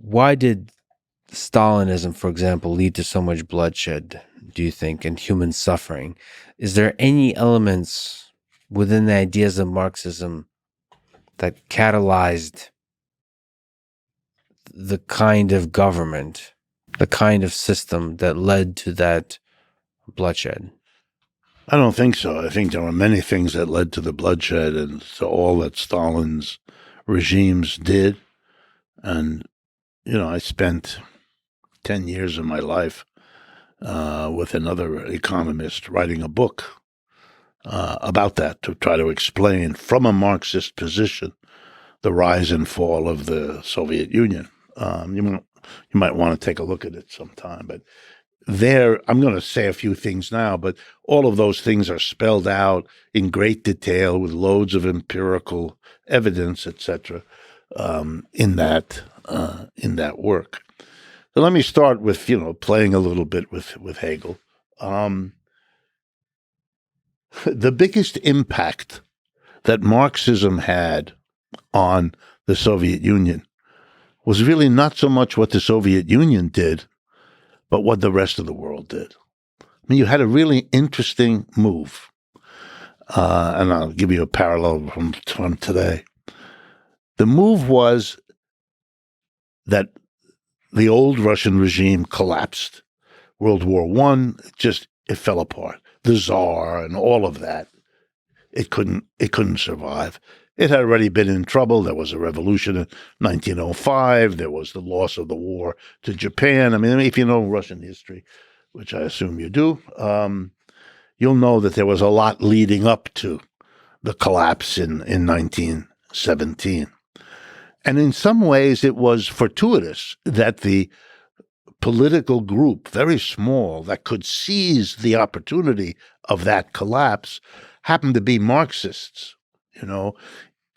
why did Stalinism, for example, lead to so much bloodshed, do you think, and human suffering? Is there any elements within the ideas of Marxism that catalyzed the kind of government, the kind of system that led to that bloodshed? I don't think so. I think there were many things that led to the bloodshed and to all that Stalin's regimes did. And, I spent 10 years of my life with another economist writing a book about that to try to explain from a Marxist position the rise and fall of the Soviet Union. You might want to take a look at it sometime. But there, I'm going to say a few things now, but all of those things are spelled out in great detail with loads of empirical evidence, etc., in that work. So let me start with playing a little bit with Hegel. The biggest impact that Marxism had on the Soviet Union was really not so much what the Soviet Union did, but what the rest of the world did. I mean, you had a really interesting move, and I'll give you a parallel from today. The move was that the old Russian regime collapsed. World War I, it fell apart. The Tsar and all of that, it couldn't survive. It had already been in trouble. There was a revolution in 1905. There was the loss of the war to Japan. I mean, if you know Russian history, which I assume you do, you'll know that there was a lot leading up to the collapse in 1917. And in some ways, it was fortuitous that the political group, very small, that could seize the opportunity of that collapse happened to be Marxists.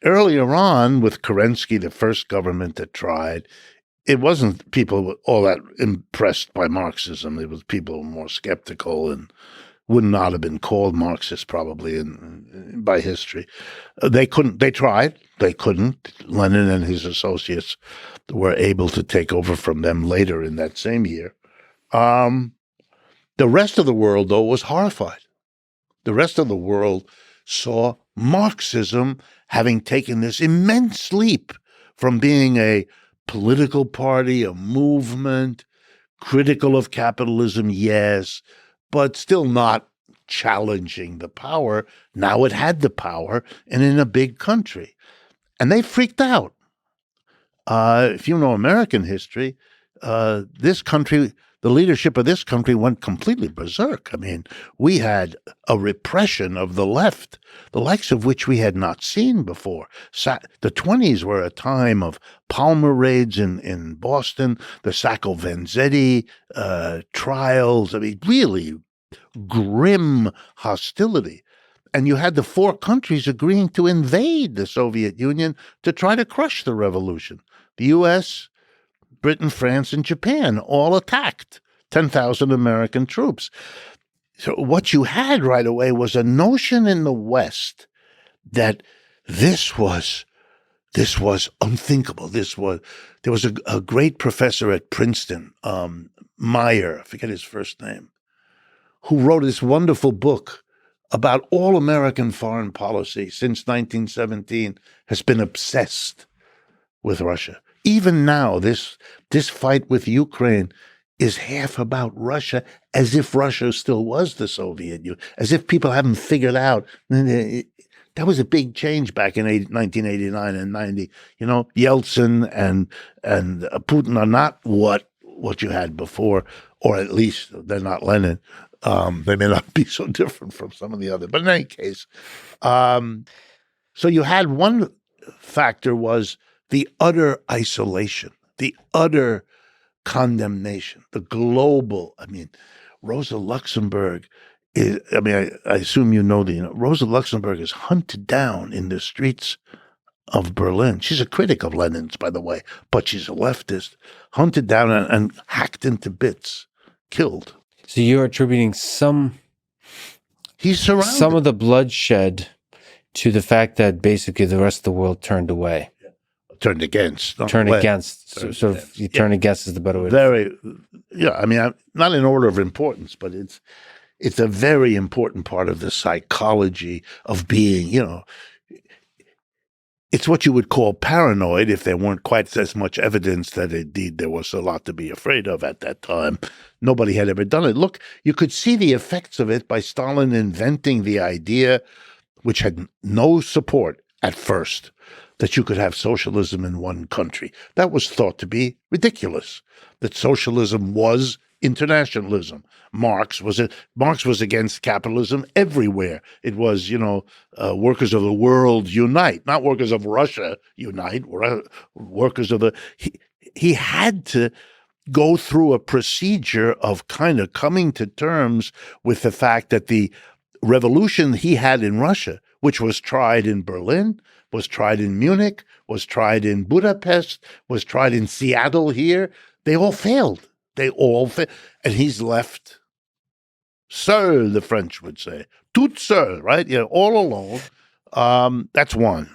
Earlier on with Kerensky, the first government that tried, it wasn't people all that impressed by Marxism. It was people more skeptical and would not have been called Marxist probably by history. They tried, they couldn't. Lenin and his associates were able to take over from them later in that same year. The rest of the world, though, was horrified. The rest of the world saw Marxism having taken this immense leap from being a political party, a movement, critical of capitalism, yes, but still not challenging the power. Now it had the power and in a big country. And they freaked out. If you know American history, this country, the leadership of this country went completely berserk. I mean, we had a repression of the left, the likes of which we had not seen before. The 20s were a time of Palmer raids in Boston, the Sacco Vanzetti trials. I mean, really grim hostility. And you had the four countries agreeing to invade the Soviet Union to try to crush the revolution. The U.S., Britain, France, and Japan all attacked 10,000 American troops. So what you had right away was a notion in the West that this was unthinkable. There was a great professor at Princeton, Meyer, I forget his first name, who wrote this wonderful book about all American foreign policy since 1917, has been obsessed with Russia. Even now, this fight with Ukraine is half about Russia, as if Russia still was the Soviet Union, as if people haven't figured out. That was a big change back in 1989 and 90. Yeltsin and Putin are not what you had before, or at least they're not Lenin. They may not be so different from some of the other, but in any case, so you had one factor was the utter isolation, the utter condemnation, the global. I mean, Rosa Luxemburg is. I mean, I assume Rosa Luxemburg is hunted down in the streets of Berlin. She's a critic of Lenin's, by the way, but she's a leftist. Hunted down and hacked into bits, killed. So you're attributing some of the bloodshed to the fact that basically the rest of the world turned away. turned against. Turn Well, against. turned Sort of, against. you turn against is the better way. Very, yeah. I mean, not in order of importance, but it's a very important part of the psychology of being. It's what you would call paranoid if there weren't quite as much evidence that indeed there was a lot to be afraid of at that time. Nobody had ever done it. Look, you could see the effects of it by Stalin inventing the idea, which had no support at first, that you could have socialism in one country. That was thought to be ridiculous, that socialism was internationalism. Marx was against capitalism everywhere. It was, workers of the world unite, not workers of Russia unite, workers of the. He had to go through a procedure of kind of coming to terms with the fact that the revolution he had in Russia, which was tried in Berlin, was tried in Munich, was tried in Budapest, was tried in Seattle here, they all failed. They all failed. And he's left seul, the French would say. Tout seul, right? All alone. That's one.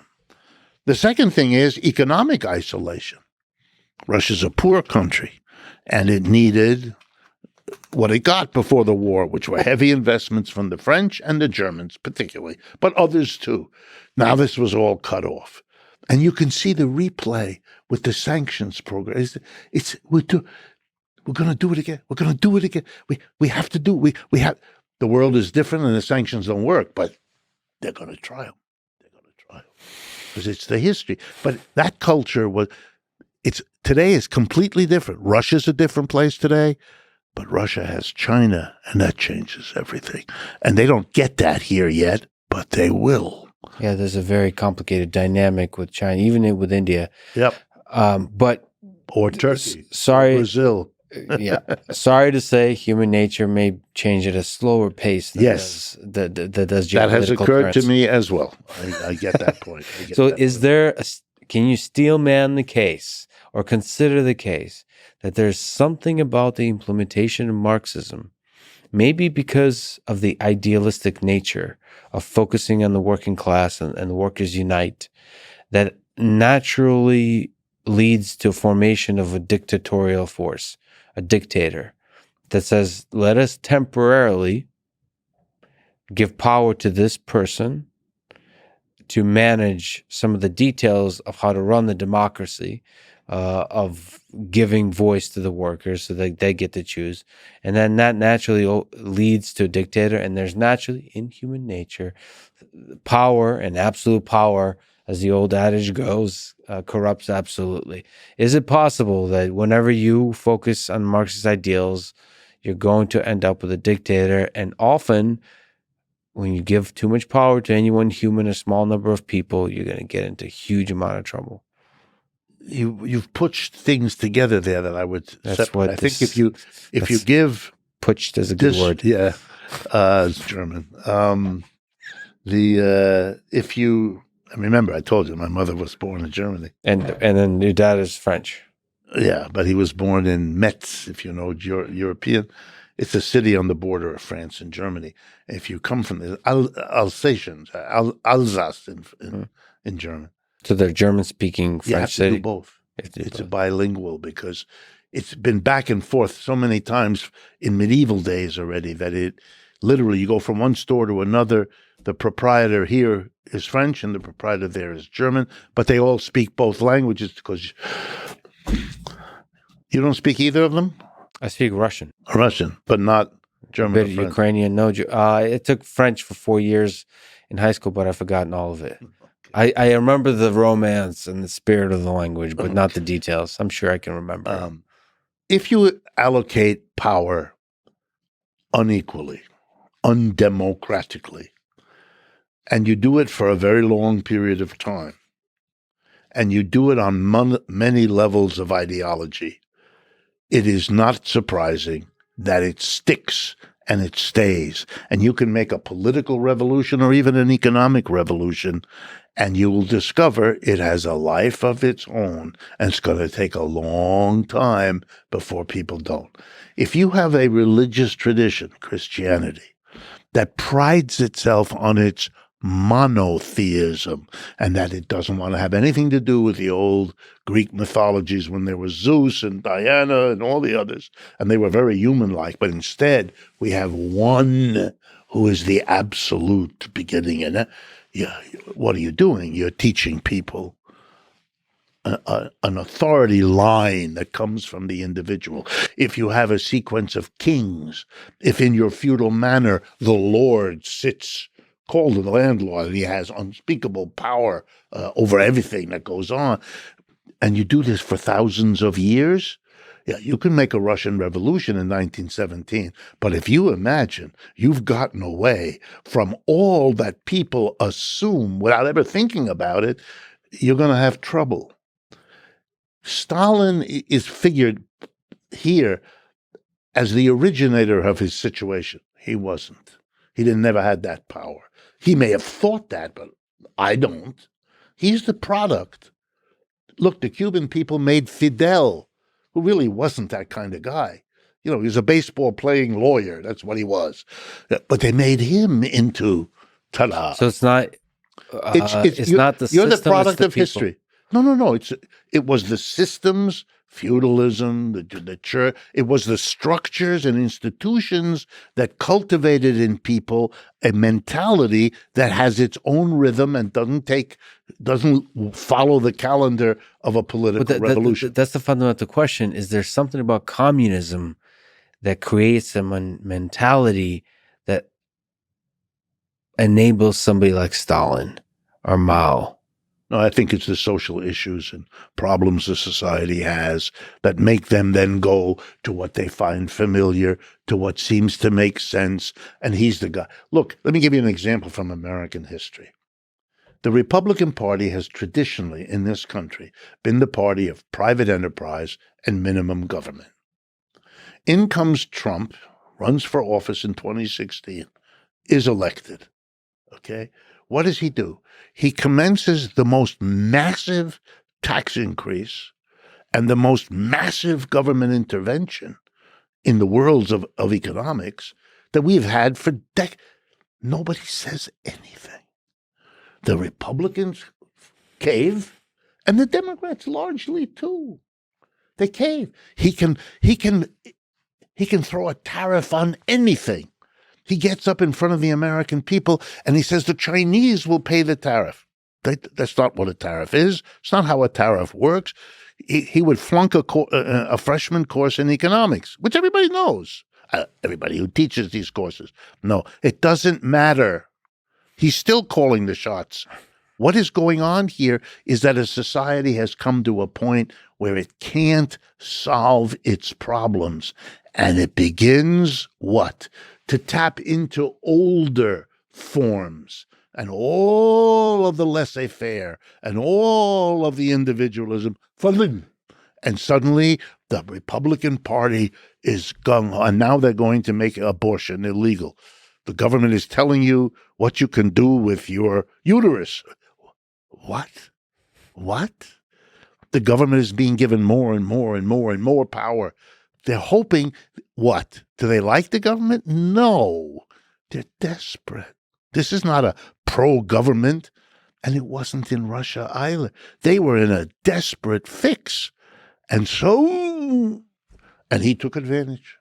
The second thing is economic isolation. Russia's a poor country, and it needed what it got before the war, which were heavy investments from the French and the Germans particularly, but others too. Now this was all cut off. And you can see the replay with the sanctions program. We're going to do it again. We're going to do it again. We have to do it. We have. The world is different and the sanctions don't work, but they're going to try them. They're going to try them. Because it's the history. But that culture today is completely different. Russia's a different place today. But Russia has China, and that changes everything. And they don't get that here yet, but they will. Yeah, there's a very complicated dynamic with China, even with India. Yep. Or Turkey. Sorry. Or Brazil. Yeah. Sorry to say, human nature may change at a slower pace than yes. that does geopolitical That has occurred currents. to me as well. I get that point. Can you steel man the case or consider the case that there's something about the implementation of Marxism, maybe because of the idealistic nature of focusing on the working class and the workers unite, that naturally leads to a formation of a dictatorial force, a dictator, that says, let us temporarily give power to this person to manage some of the details of how to run the democracy, of giving voice to the workers so that they get to choose. And then that naturally leads to a dictator. And there's naturally, in human nature, power, and absolute power, as the old adage goes, corrupts absolutely. Is it possible that whenever you focus on Marxist ideals, you're going to end up with a dictator? And often, when you give too much power to any one human, a small number of people, you're going to get into a huge amount of trouble. You've pushed things together there that I would separate. I think if you give pushed is a good word. Yeah, it's German. Remember I told you my mother was born in Germany, and then your dad is French. Yeah, but he was born in Metz, if you know European. It's a city on the border of France and Germany. If you come from the Alsatians, Alsace in German. So they're German-speaking French. You have to city? do both. It's a bilingual, because it's been back and forth so many times in medieval days already that it literally, you go from one store to another. The proprietor here is French and the proprietor there is German, but they all speak both languages because you don't speak either of them? I speak Russian. Russian, but not German or French. Ukrainian, no. It took French for 4 years in high school, but I've forgotten all of it. I remember the romance and the spirit of the language, but not the details. I'm sure I can remember. If you allocate power unequally, undemocratically, and you do it for a very long period of time, and you do it on many levels of ideology, it is not surprising that it sticks and it stays. And you can make a political revolution or even an economic revolution, and you will discover it has a life of its own, and it's going to take a long time before people don't. If you have a religious tradition, Christianity, that prides itself on its monotheism, and that it doesn't want to have anything to do with the old Greek mythologies when there was Zeus and Diana and all the others, and they were very human-like, but instead we have one who is the absolute beginning. And what are you doing? You're teaching people an authority line that comes from the individual. If you have a sequence of kings, if in your feudal manor the lord sits called the landlord, and he has unspeakable power over everything that goes on, and you do this for thousands of years, yeah, you can make a Russian Revolution in 1917, but if you imagine you've gotten away from all that people assume without ever thinking about it, you're going to have trouble. Stalin is figured here as the originator of his situation. He wasn't. He never had that power. He may have thought that, but I don't. He's the product. Look, the Cuban people made Fidel, who really wasn't that kind of guy. He was a baseball-playing lawyer. That's what he was. But they made him into, ta-da. So it's not. It's not the you're system, the product the of history. No. It was the systems, feudalism, the church. It was the structures and institutions that cultivated in people a mentality that has its own rhythm and doesn't follow the calendar of a political revolution. That's the fundamental question. Is there something about communism that creates a mentality that enables somebody like Stalin or Mao? No, I think it's the social issues and problems the society has that make them then go to what they find familiar, to what seems to make sense, and he's the guy. Look, let me give you an example from American history. The Republican Party has traditionally, in this country, been the party of private enterprise and minimum government. In comes Trump, runs for office in 2016, is elected. Okay? What does he do? He commences the most massive tax increase and the most massive government intervention in the worlds of economics that we've had for decades. Nobody says anything. The Republicans cave, and the Democrats largely too. They cave. He can throw a tariff on anything. He gets up in front of the American people and he says the Chinese will pay the tariff. That's not what a tariff is. It's not how a tariff works. He would flunk a freshman course in economics, which everybody knows. Everybody who teaches these courses. No, it doesn't matter. He's still calling the shots. What is going on here is that a society has come to a point where it can't solve its problems. And it begins what? To tap into older forms and all of the laissez-faire and all of the individualism. And suddenly the Republican Party is gung-ho, and now they're going to make abortion illegal. The government is telling you what you can do with your uterus. What? The government is being given more and more and more and more power. They're hoping, what? Do they like the government? No. They're desperate. This is not a pro-government, and it wasn't in Russia either. They were in a desperate fix. And he took advantage.